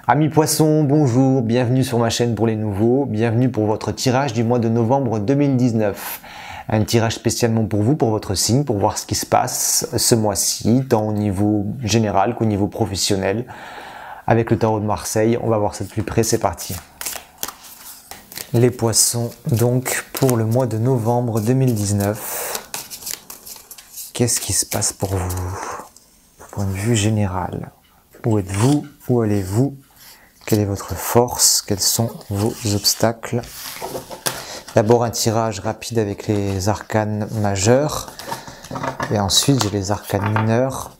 Amis poissons, bonjour, bienvenue sur ma chaîne pour les nouveaux, bienvenue pour votre tirage du mois de novembre 2019. Un tirage spécialement pour vous, pour votre signe, pour voir ce qui se passe ce mois-ci, tant au niveau général qu'au niveau professionnel. Avec le tarot de Marseille, on va voir ça de plus près, c'est parti. Les poissons, donc, pour le mois de novembre 2019, qu'est-ce qui se passe pour vous? Point de vue général. Où êtes-vous? Où allez-vous? Quelle est votre force? Quels sont vos obstacles? D'abord un tirage rapide avec les arcanes majeurs. Et ensuite j'ai les arcanes mineurs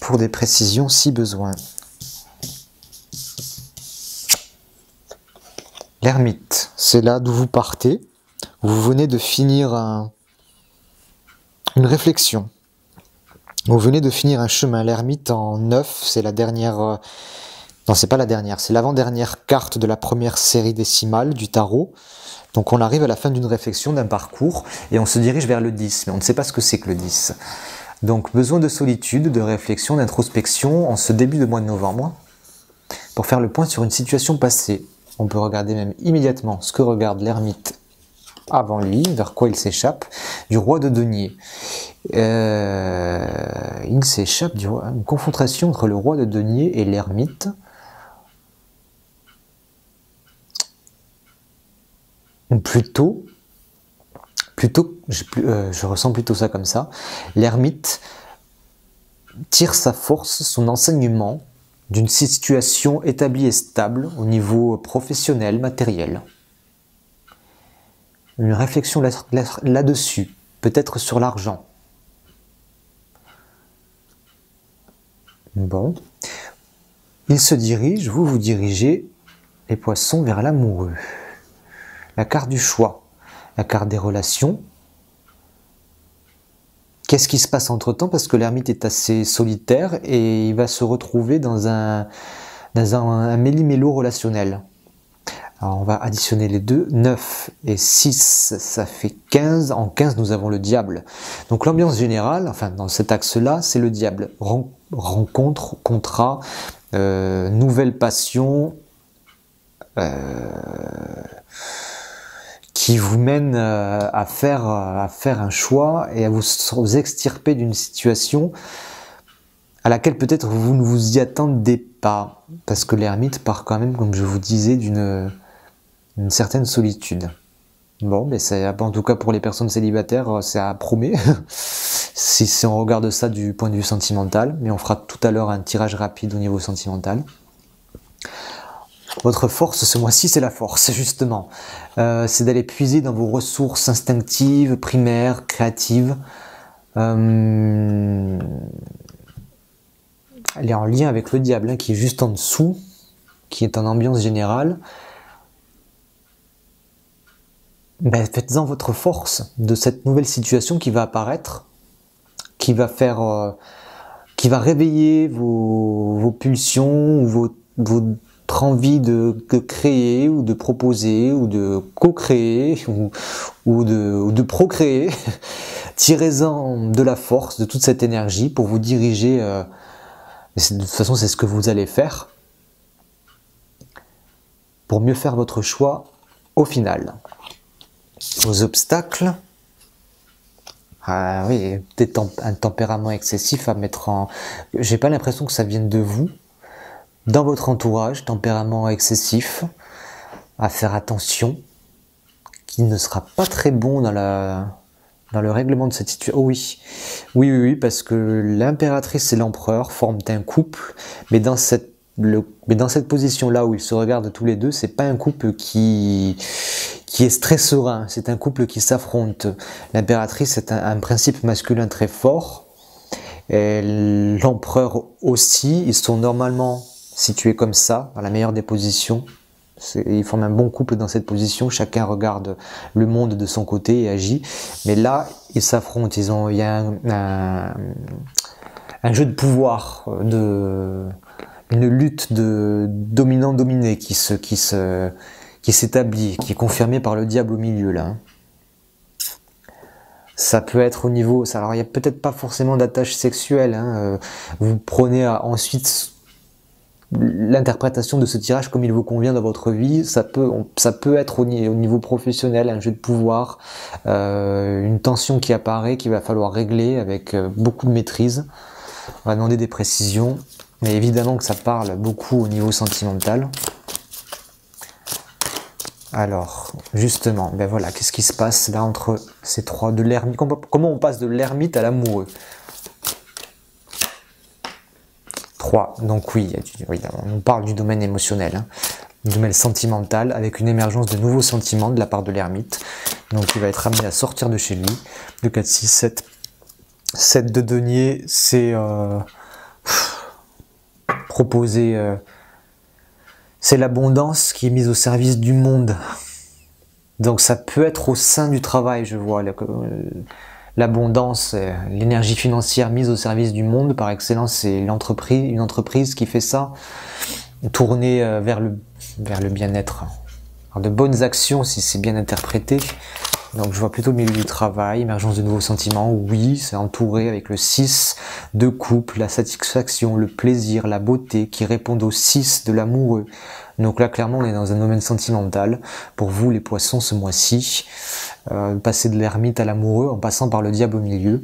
pour des précisions si besoin. L'ermite, c'est là d'où vous partez. Vous venez de finir une réflexion. Vous venez de finir un chemin. L'ermite en 9, c'est la dernière... non, c'est pas la dernière, c'est l'avant-dernière carte de la première série décimale du tarot. Donc on arrive à la fin d'une réflexion, d'un parcours, et on se dirige vers le 10, mais on ne sait pas ce que c'est que le 10. Donc besoin de solitude, de réflexion, d'introspection en ce début de mois de novembre, pour faire le point sur une situation passée. On peut regarder même immédiatement ce que regarde l'ermite avant lui, vers quoi il s'échappe, du roi de denier. Il s'échappe d'une confrontation entre le roi de denier et l'ermite. Plutôt, je ressens plutôt ça comme ça. L'ermite tire sa force, son enseignement d'une situation établie et stable au niveau professionnel, matériel. Une réflexion là-dessus, peut-être sur l'argent. Bon. Il se dirige, vous vous dirigez, les poissons, vers l'amoureux. La carte du choix, la carte des relations. Qu'est-ce qui se passe entre-temps? Parce que l'ermite est assez solitaire et il va se retrouver dans un méli-mélo relationnel. Alors on va additionner les deux. 9 et 6, ça fait 15. En 15, nous avons le diable. Donc l'ambiance générale, enfin dans cet axe-là, c'est le diable. Rencontre, contrat, nouvelle passion, qui vous mène à faire un choix et à vous extirper d'une situation à laquelle peut-être vous ne vous y attendez pas, parce que l'ermite part quand même, comme je vous disais, d'une certaine solitude. Bon, mais en tout cas pour les personnes célibataires, ça promet, si on regarde ça du point de vue sentimental, mais on fera tout à l'heure un tirage rapide au niveau sentimental. Votre force ce mois-ci, c'est la force, justement. C'est d'aller puiser dans vos ressources instinctives, primaires, créatives. Elle est en lien avec le diable, hein, qui est juste en dessous, qui est en ambiance générale. Ben, faites-en votre force de cette nouvelle situation qui va apparaître, qui va réveiller vos pulsions, ou votre envie de créer, ou de proposer, ou de co-créer, ou de procréer. Tirez-en de la force, de toute cette énergie pour vous diriger. De toute façon, c'est ce que vous allez faire pour mieux faire votre choix au final. Vos obstacles. Ah oui, peut-être un tempérament excessif à mettre en... J'ai pas l'impression que ça vienne de vous. Dans votre entourage, tempérament excessif, à faire attention, qui ne sera pas très bon dans le règlement de cette situation. Oh oui. Oui, parce que l'impératrice et l'empereur forment un couple, mais dans cette position-là où ils se regardent tous les deux, c'est pas un couple qui est très serein, c'est un couple qui s'affronte. L'impératrice est un principe masculin très fort, et l'empereur aussi. Ils sont normalement situés comme ça, dans la meilleure des positions. Ils forment un bon couple dans cette position, chacun regarde le monde de son côté et agit. Mais là, ils s'affrontent, il y a un jeu de pouvoir, une lutte de dominant-dominé qui s'établit, qui est confirmée par le diable au milieu là. Ça peut être au niveau, alors il n'y a peut-être pas forcément d'attache sexuelle, hein, vous prenez ensuite l'interprétation de ce tirage comme il vous convient dans votre vie. Ça peut être au niveau professionnel, un jeu de pouvoir, une tension qui apparaît, qu'il va falloir régler avec beaucoup de maîtrise. On va demander des précisions, mais évidemment que ça parle beaucoup au niveau sentimental. Alors, justement, ben voilà, qu'est-ce qui se passe là entre ces trois, de l'ermite, comment on passe de l'ermite à l'amoureux? 3, donc oui, on parle du domaine émotionnel, hein, du domaine sentimental, avec une émergence de nouveaux sentiments de la part de l'ermite. Donc il va être amené à sortir de chez lui. 2, 4, 6, 7. 7 de denier, c'est proposer... c'est l'abondance qui est mise au service du monde. Donc ça peut être au sein du travail, je vois. L'abondance, l'énergie financière mise au service du monde, par excellence, c'est une entreprise qui fait ça, tournée vers le bien-être. De bonnes actions, si c'est bien interprété. Donc je vois plutôt le milieu du travail, émergence de nouveaux sentiments, oui, c'est entouré avec le 6 de couple, la satisfaction, le plaisir, la beauté, qui répondent au 6 de l'amoureux. Donc là, clairement, on est dans un domaine sentimental. Pour vous, les poissons, ce mois-ci, passer de l'ermite à l'amoureux en passant par le diable au milieu.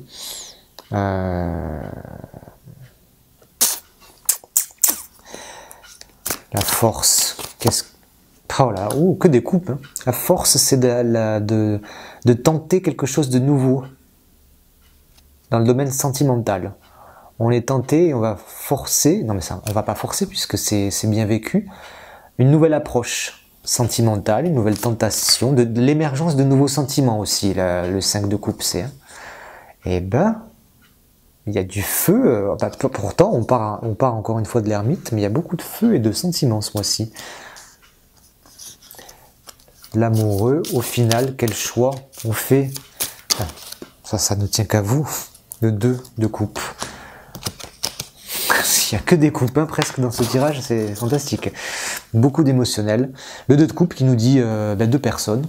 La force, oh là, oh, que des coupes, hein. La force, c'est de tenter quelque chose de nouveau dans le domaine sentimental. On est tenté et on va forcer, non mais ça, on va pas forcer puisque c'est bien vécu, une nouvelle approche sentimentale, une nouvelle tentation, de l'émergence de nouveaux sentiments aussi, le 5 de coupe, c'est. Et ben, il y a du feu, pourtant on part encore une fois de l'ermite, mais il y a beaucoup de feu et de sentiments ce mois-ci. L'amoureux, au final, quel choix on fait? Ça ne tient qu'à vous. Le 2 de coupe. Il n'y a que des coupes, hein, presque dans ce tirage, c'est fantastique. Beaucoup d'émotionnel. Le 2 de coupe qui nous dit deux personnes,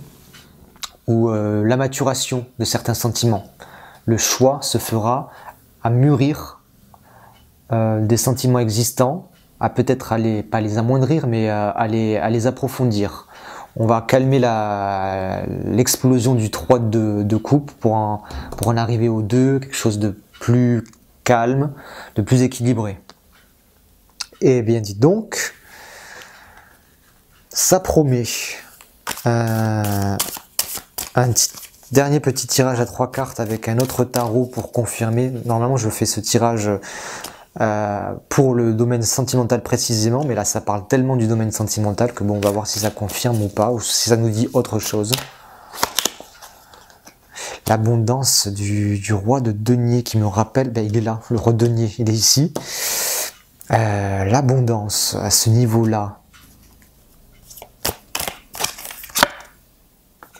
ou la maturation de certains sentiments. Le choix se fera à mûrir des sentiments existants, à peut-être pas les amoindrir, mais à les approfondir. On va calmer l'explosion du 3 de coupe pour en arriver au 2, quelque chose de plus calme, de plus équilibré. Et bien dit donc, ça promet un dernier petit tirage à 3 cartes avec un autre tarot pour confirmer. Normalement, je fais ce tirage pour le domaine sentimental précisément, mais là ça parle tellement du domaine sentimental que bon, on va voir si ça confirme ou pas, ou si ça nous dit autre chose. L'abondance du roi de denier qui me rappelle, ben, il est là, le roi de denier, il est ici. L'abondance à ce niveau-là,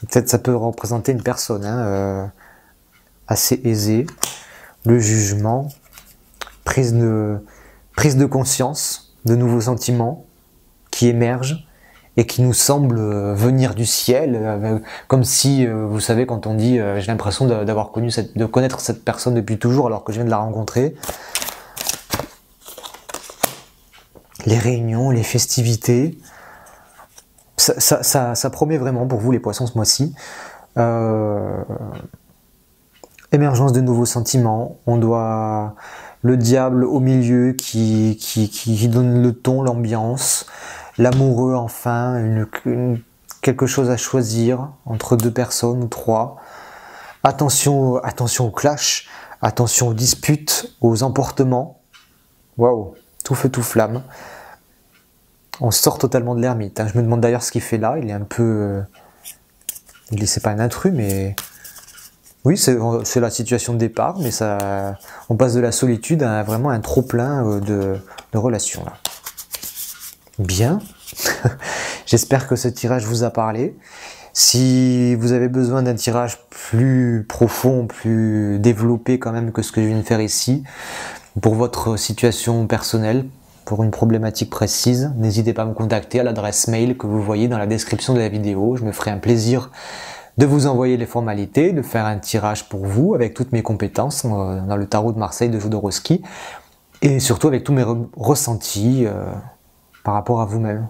peut-être ça peut représenter une personne assez aisée. Le jugement, prise de conscience, de nouveaux sentiments qui émergent et qui nous semblent venir du ciel, comme si, vous savez, quand on dit j'ai l'impression de connaître cette personne depuis toujours alors que je viens de la rencontrer. Les réunions, les festivités, ça promet vraiment pour vous les poissons ce mois-ci. Émergence de nouveaux sentiments, on doit le diable au milieu qui donne le ton, l'ambiance, l'amoureux enfin, quelque chose à choisir entre deux personnes ou trois. Attention au clash, attention aux disputes, aux emportements. Waouh, tout feu, tout flamme. On sort totalement de l'ermite. Je me demande d'ailleurs ce qu'il fait là. Il est un peu... c'est pas un intrus, mais... Oui, c'est la situation de départ, mais on passe de la solitude à vraiment un trop-plein de relations. Là. Bien. J'espère que ce tirage vous a parlé. Si vous avez besoin d'un tirage plus profond, plus développé quand même que ce que je viens de faire ici, pour votre situation personnelle, pour une problématique précise, n'hésitez pas à me contacter à l'adresse mail que vous voyez dans la description de la vidéo. Je me ferai un plaisir de vous envoyer les formalités, de faire un tirage pour vous avec toutes mes compétences dans le tarot de Marseille de Jodorowsky et surtout avec tous mes ressentis par rapport à vous-même.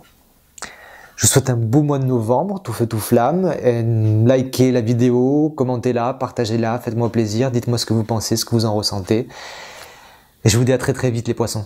Je vous souhaite un beau mois de novembre, tout feu tout flamme, et likez la vidéo, commentez-la, partagez-la, faites-moi plaisir, dites-moi ce que vous pensez, ce que vous en ressentez. Et je vous dis à très très vite les poissons.